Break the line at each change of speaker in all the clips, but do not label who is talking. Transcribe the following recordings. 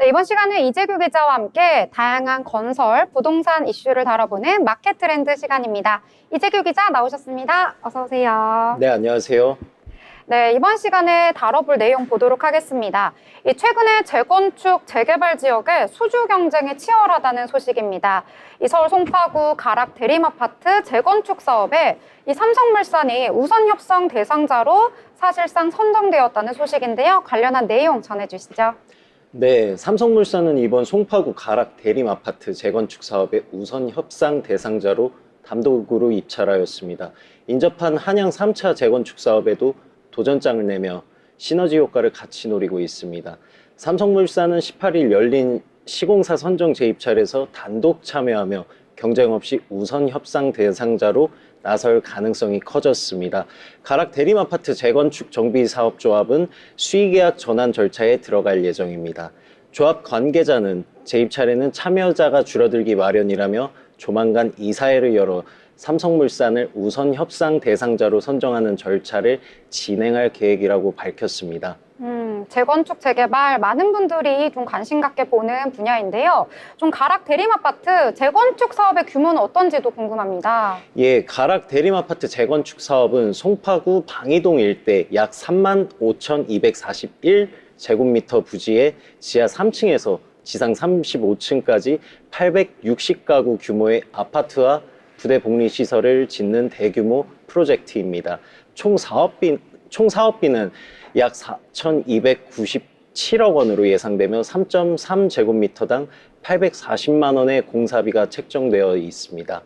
네, 이번 시간은 이재규 기자와 함께 다양한 건설, 부동산 이슈를 다뤄보는 마켓 트렌드 시간입니다. 이재규 기자 나오셨습니다. 어서 오세요.
네, 안녕하세요.
네, 이번 시간에 다뤄볼 내용 보도록 하겠습니다. 최근에 재건축, 재개발 지역에 수주 경쟁이 치열하다는 소식입니다. 서울 송파구 가락 대림아파트 재건축 사업에 삼성물산이 우선 협상 대상자로 사실상 선정되었다는 소식인데요. 관련한 내용 전해주시죠.
네, 삼성물산은 이번 송파구 가락 대림아파트 재건축 사업의 우선 협상 대상자로 단독으로 입찰하였습니다. 인접한 한양 3차 재건축 사업에도 도전장을 내며 시너지 효과를 같이 노리고 있습니다. 삼성물산은 18일 열린 시공사 선정 재입찰에서 단독 참여하며 경쟁 없이 우선 협상 대상자로 나설 가능성이 커졌습니다. 가락 대림아파트 재건축 정비사업조합은 수의계약 전환 절차에 들어갈 예정입니다. 조합 관계자는 재입찰에는 참여자가 줄어들기 마련이라며 조만간 이사회를 열어 삼성물산을 우선 협상 대상자로 선정하는 절차를 진행할 계획이라고 밝혔습니다.
재건축, 재개발 많은 분들이 좀 관심 갖게 보는 분야인데요. 좀 가락 대림아파트 재건축 사업의 규모는 어떤지도 궁금합니다.
예, 가락 대림아파트 재건축 사업은 송파구 방이동 일대 약 35,241제곱미터 부지에 지하 3층에서 지상 35층까지 860가구 규모의 아파트와 부대 복리 시설을 짓는 대규모 프로젝트입니다. 총 사업비는 약 4,297억 원으로 예상되며 3.3제곱미터당 840만 원의 공사비가 책정되어 있습니다.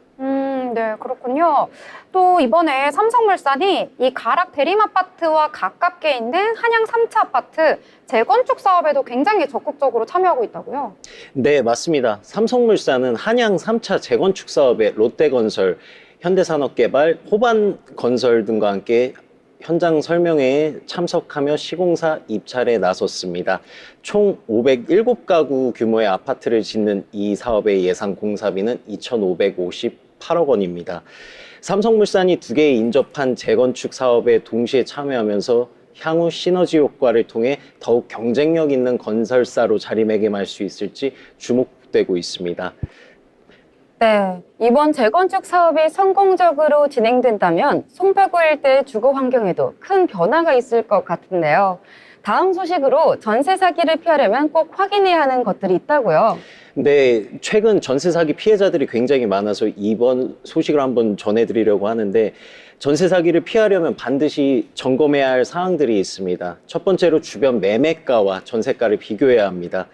네, 그렇군요. 또 이번에 삼성물산이 이 가락 대림아파트와 가깝게 있는 한양 3차 아파트 재건축 사업에도 굉장히 적극적으로 참여하고 있다고요?
네, 맞습니다. 삼성물산은 한양 3차 재건축 사업에 롯데건설, 현대산업개발, 호반건설 등과 함께 현장 설명회에 참석하며 시공사 입찰에 나섰습니다. 총 507가구 규모의 아파트를 짓는 이 사업의 예상 공사비는 2,558억 원입니다. 삼성물산이 두 개의 인접한 재건축 사업에 동시에 참여하면서 향후 시너지 효과를 통해 더욱 경쟁력 있는 건설사로 자리매김할 수 있을지 주목되고 있습니다.
네, 이번 재건축 사업이 성공적으로 진행된다면 송파구 일대 주거 환경에도 큰 변화가 있을 것 같은데요. 다음 소식으로 전세 사기를 피하려면 꼭 확인해야 하는 것들이 있다고요.
네, 최근 전세 사기 피해자들이 굉장히 많아서 이번 소식을 한번 전해드리려고 하는데, 전세 사기를 피하려면 반드시 점검해야 할 사항들이 있습니다. 첫 번째로 주변 매매가와 전세가를 비교해야 합니다.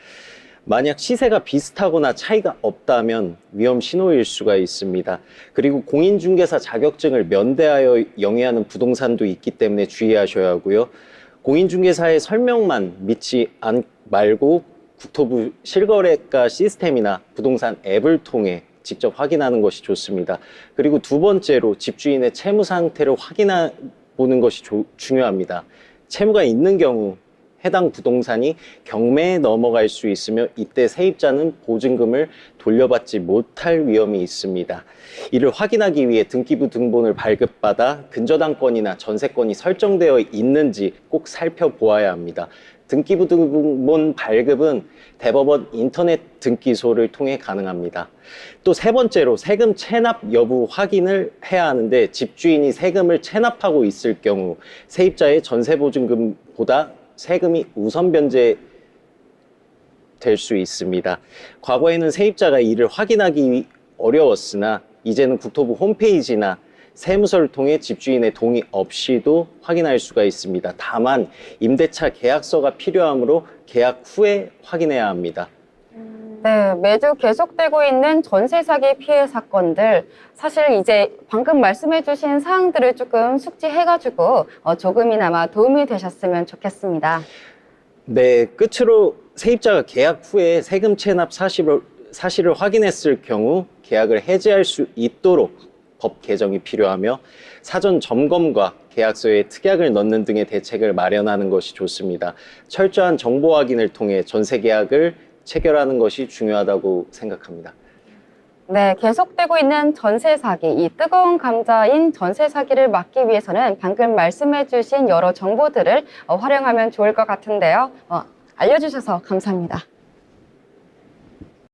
만약 시세가 비슷하거나 차이가 없다면 위험 신호일 수가 있습니다. 그리고 공인중개사 자격증을 면대하여 영위하는 부동산도 있기 때문에 주의하셔야 하고요. 공인중개사의 설명만 믿지 말고 국토부 실거래가 시스템이나 부동산 앱을 통해 직접 확인하는 것이 좋습니다. 그리고 두 번째로 집주인의 채무 상태를 확인해 보는 것이 중요합니다. 채무가 있는 경우 해당 부동산이 경매에 넘어갈 수 있으며 이때 세입자는 보증금을 돌려받지 못할 위험이 있습니다. 이를 확인하기 위해 등기부 등본을 발급받아 근저당권이나 전세권이 설정되어 있는지 꼭 살펴보아야 합니다. 등기부 등본 발급은 대법원 인터넷 등기소를 통해 가능합니다. 또 세 번째로 세금 체납 여부 확인을 해야 하는데, 집주인이 세금을 체납하고 있을 경우 세입자의 전세보증금보다 세금이 우선 변제될 수 있습니다. 과거에는 세입자가 이를 확인하기 어려웠으나 이제는 국토부 홈페이지나 세무서를 통해 집주인의 동의 없이도 확인할 수가 있습니다. 다만 임대차 계약서가 필요하므로 계약 후에 확인해야 합니다.
네, 매주 계속되고 있는 전세 사기 피해 사건들, 사실 이제 방금 말씀해 주신 사항들을 조금 숙지해가지고 조금이나마 도움이 되셨으면 좋겠습니다.
네, 끝으로 세입자가 계약 후에 세금 체납 사실을 확인했을 경우 계약을 해지할 수 있도록 법 개정이 필요하며 사전 점검과 계약서에 특약을 넣는 등의 대책을 마련하는 것이 좋습니다. 철저한 정보 확인을 통해 전세 계약을 체결하는 것이 중요하다고 생각합니다.
네, 계속되고 있는 전세 사기, 이 뜨거운 감자인 전세 사기를 막기 위해서는 방금 말씀해 주신 여러 정보들을 활용하면 좋을 것 같은데요. 알려주셔서 감사합니다.